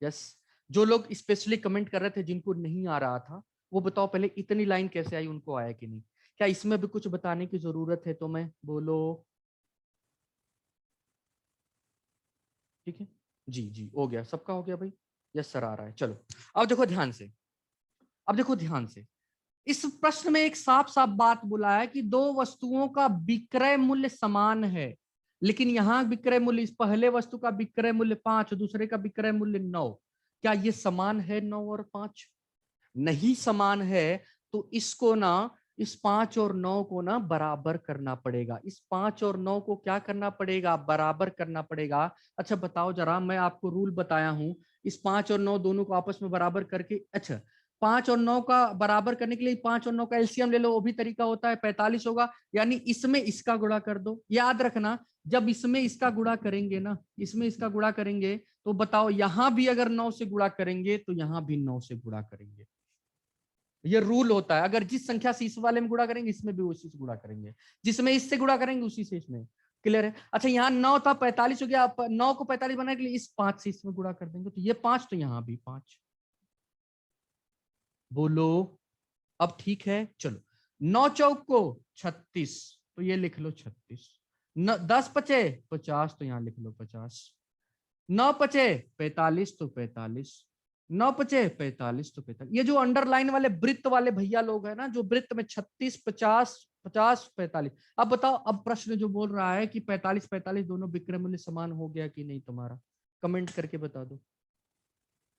यस, जो लोग स्पेशली कमेंट कर रहे थे जिनको नहीं आ रहा था, वो बताओ पहले इतनी लाइन कैसे आई, उनको आया कि नहीं? क्या इसमें भी कुछ बताने की जरूरत है तो मैं बोलो? ठीक है, जी जी हो गया, सबका हो गया भाई? यस सर आ रहा है। चलो अब देखो ध्यान से, अब देखो ध्यान से, इस प्रश्न में एक साफ साफ बात बोला है कि दो वस्तुओं का विक्रय मूल्य समान है, लेकिन यहां विक्रय मूल्य, इस पहले वस्तु का विक्रय मूल्य 5, दूसरे का विक्रय मूल्य 9। क्या ये समान है 9 और 5? नहीं समान है, तो इसको ना, इस 5 और 9 को ना बराबर करना पड़ेगा। इस 5 और 9 को क्या करना पड़ेगा? बराबर करना पड़ेगा। अच्छा बताओ जरा, मैं आपको रूल बताया हूं, इस 5 और 9 दोनों को आपस में बराबर करके, अच्छा 5 और 9 का बराबर करने के लिए 5 और 9 का एलसीएम ले लो, वो भी तरीका होता है, 45 होगा। यानी इसमें इसका गुणा कर दो। याद रखना, जब इसमें इसका गुणा करेंगे ना, इसमें इसका गुणा करेंगे, तो बताओ यहां भी अगर 9 से गुणा करेंगे तो यहां भी 9 से गुणा करेंगे। ये रूल होता है, अगर जिस संख्या से इस वाले में गुणा करेंगे, इसमें भी उसी से गुणा करेंगे, जिसमें इससे गुणा करेंगे उसी से इसमें। क्लियर है? अच्छा यहाँ 9 था, 45 हो गया, 9 को 45 बनाने के लिए इस 5 से इसमें गुणा कर देंगे, तो ये 5, तो यहाँ भी 5। बोलो अब ठीक है? चलो 9 चौक को 36, तो ये लिख लो 36। 10 पचे 50, तो यहाँ लिख लो 50। 9 पचे 45, तो 45। 9 पचे 45, तो 45। ये जो अंडरलाइन वाले वृत्त वाले भैया लोग हैं ना, जो वृत्त में 36, 50, 50, 45, अब बताओ, अब प्रश्न जो बोल रहा है कि 45 45 दोनों विक्रय मूल्य समान हो गया कि नहीं तुम्हारा? कमेंट करके बता दो।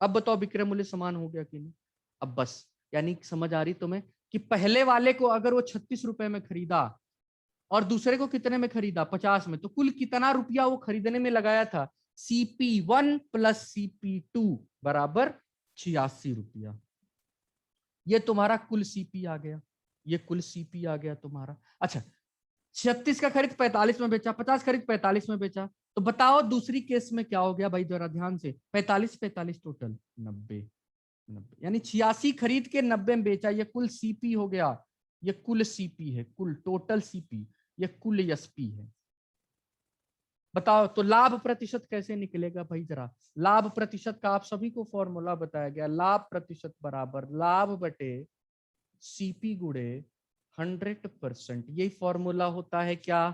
अब बताओ विक्रय मूल्य समान हो गया कि नहीं? अब बस, यानी समझ आ रही तुम्हें कि पहले वाले को अगर वो 36 रुपए में खरीदा और दूसरे को कितने में खरीदा? 50 में, तो कुल कितना रुपया वो खरीदने में लगाया था? CP1 प्लस CP2 बराबर 86 रुपया। ये तुम्हारा कुल सीपी आ गया, ये कुल सीपी आ गया तुम्हारा। अच्छा 36 का खरीद 45 में बेचा, 50 खरीद 45 में बेचा, तो बताओ दूसरी केस में क्या हो गया भाई? जरा ध्यान से, 45 45 टोटल 90, 90 यानी 86 खरीद के 90 में बेचा, ये कुल सीपी हो गया। ये कुल सीपी है, कुल टोटल सीपी, ये कुल एसपी है। बताओ तो लाभ प्रतिशत कैसे निकलेगा भाई? जरा लाभ प्रतिशत का आप सभी को फॉर्मूला बताया गया, लाभ प्रतिशत बराबर लाभ बटे सीपी गुड़े 100%, यही फॉर्मूला होता है क्या?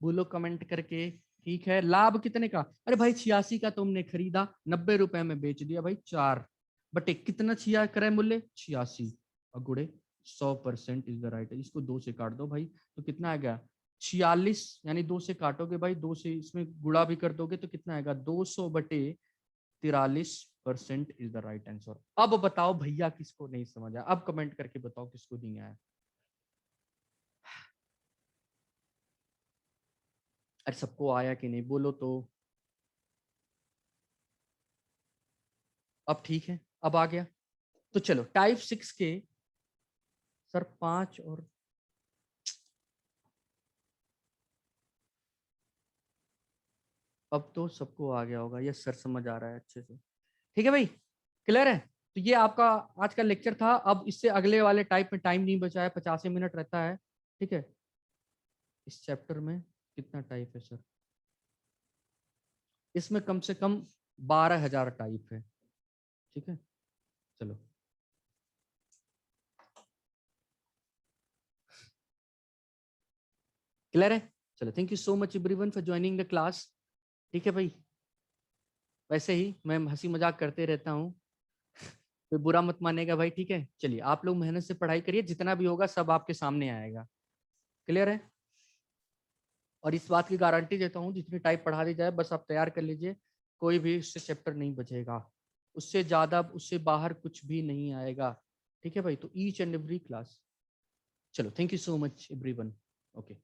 बोलो कमेंट करके। ठीक है, लाभ कितने का? अरे भाई 86 का तुमने खरीदा, 90 रुपए में बेच दिया भाई, 4 बटे कितना छिया क्रय मूल्य? 86 और गुड़े 100% इज द राइट। इसको 2 से काट दो भाई, तो कितना आएगा? 46, यानी 2 से काटोगे भाई, 2 से इसमें गुणा भी कर दोगे तो कितना आएगा? 200 बटे 43% इज द राइट आंसर। अब बताओ भैया किसको नहीं समझ आया? अब कमेंट करके बताओ किसको नहीं आया? अरे सबको आया कि नहीं बोलो तो? अब ठीक है, अब आ गया। तो चलो टाइप 6 के सर 5 और, अब तो सबको आ गया होगा, ये सर समझ आ रहा है अच्छे से। ठीक है भाई, क्लियर है? तो ये आपका आज का लेक्चर था। अब इससे अगले वाले टाइप में टाइम नहीं बचा है, 85 मिनट रहता है। ठीक है, इस चैप्टर में कितना टाइप है सर? इसमें कम से कम 12,000 टाइप है। ठीक है, चलो क्लियर है? चलो thank you so much everyone for joining the class. ठीक है भाई, वैसे ही मैं हंसी मजाक करते रहता हूँ, कोई बुरा मत मानेगा भाई। ठीक है, चलिए आप लोग मेहनत से पढ़ाई करिए, जितना भी होगा सब आपके सामने आएगा। क्लियर है? और इस बात की गारंटी देता हूँ, जितनी टाइप पढ़ा दी जाए बस आप तैयार कर लीजिए, कोई भी इससे चैप्टर नहीं बचेगा, उससे ज्यादा उससे बाहर कुछ भी नहीं आएगा। ठीक है भाई, तो ईच एंड एवरी क्लास। चलो thank you so much everyone. Okay.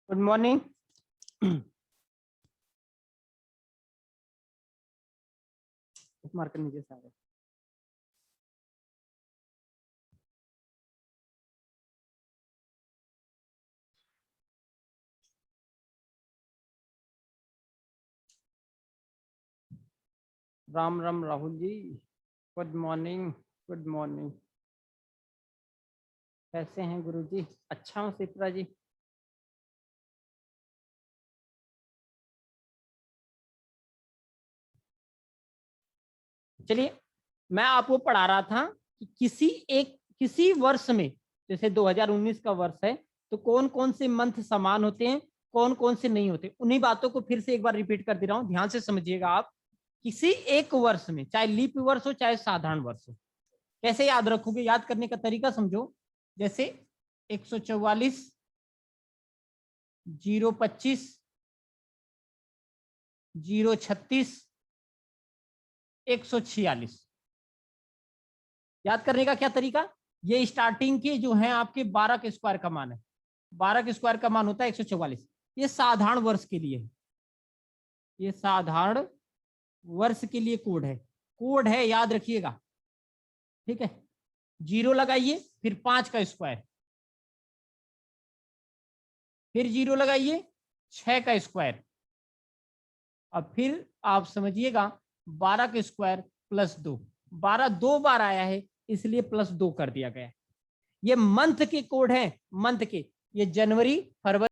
Good morning. Marker नीचे से आ गए। Ram Ram Rahul ji, good morning. Good morning, कैसे हैं गुरु जी? अच्छा हूँ सिप्रा जी। चलिए, मैं आपको पढ़ा रहा था कि किसी वर्ष में, जैसे 2019 का वर्ष है, तो कौन कौन से मंथ समान होते हैं, कौन कौन से नहीं होते। उन्हीं बातों को फिर से एक बार रिपीट कर दे रहा हूं, ध्यान से समझिएगा आप। किसी एक वर्ष में, चाहे लीप वर्ष हो चाहे साधारण वर्ष हो, कैसे याद रखोगे? याद करने का तरीका समझो। जैसे 144, 025, 036, 146। याद करने का क्या तरीका? ये स्टार्टिंग के जो है आपके 12 के स्क्वायर का मान है। 12 के स्क्वायर का मान होता है 144। ये साधारण वर्ष के लिए है, ये साधारण वर्ष के लिए कोड है। कोड है, याद रखिएगा, ठीक है। 0 लगाइए, फिर 5 का स्क्वायर, फिर 0 लगाइए, 6 का स्क्वायर, अब फिर आप समझिएगा 12 के स्क्वायर प्लस 2। 12 दो बार आया है, इसलिए प्लस 2 कर दिया गया। ये मंथ के कोड है, मंथ के। ये जनवरी, फरवरी,